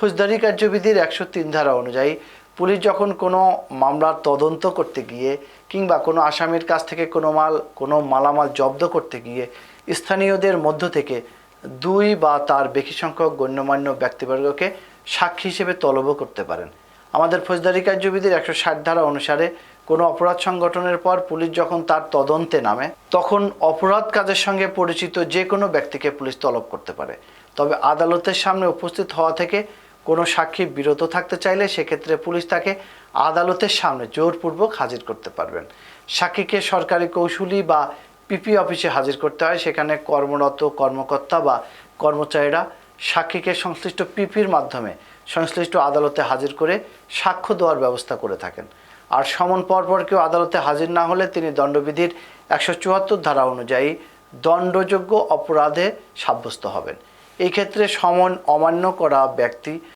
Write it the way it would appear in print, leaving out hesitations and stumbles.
ফৌজদারি কার্যবিধির 103 ধারা অনুযায়ী পুলিশ যখন কোনো মামলার তদন্ত করতে গিয়ে কিংবা কোনো আসামির কাছ থেকে কোনো মালামাল জব্দ করতে গিয়ে স্থানীয়দের মধ্য থেকে 2 বা তার বেশি সংখ্যক গণ্যমান্য ব্যক্তিবর্গকে সাক্ষী হিসেবে তলবও করতে পারেন। আমাদের ফৌজদারি কার্যবিধির 160 ধারা অনুসারে কোনো অপরাধ সংগঠনের পর পুলিশ যখন তার তদন্তে নামে তখন অপরাধ কাজের সঙ্গে পরিচিত যে কোনো ব্যক্তিকে পুলিশ তলব করতে পারে। তবে আদালতের সামনে উপস্থিত হওয়া থেকে কোনো সাক্ষী বিরত থাকতে চাইলে সেক্ষেত্রে পুলিশ তাকে আদালতের সামনে জোরপূর্বক হাজির করতে পারবেন। সাক্ষীকে সরকারি কৌশলী বা পিপি অফিসে হাজির করতে হয়। সেখানে কর্মরত কর্মকর্তা বা কর্মচারীরা সাক্ষীকে সংশ্লিষ্ট পিপির মাধ্যমে সংশ্লিষ্ট আদালতে হাজির করে সাক্ষ্য দেওয়ার ব্যবস্থা করে থাকেন। আর সমন পরপর কেউ আদালতে হাজির না হলে তিনি দণ্ডবিধির 174 ধারা অনুযায়ী দণ্ডযোগ্য অপরাধে সাব্যস্ত হবেন। এই ক্ষেত্রে সমন অমান্য করা ব্যক্তি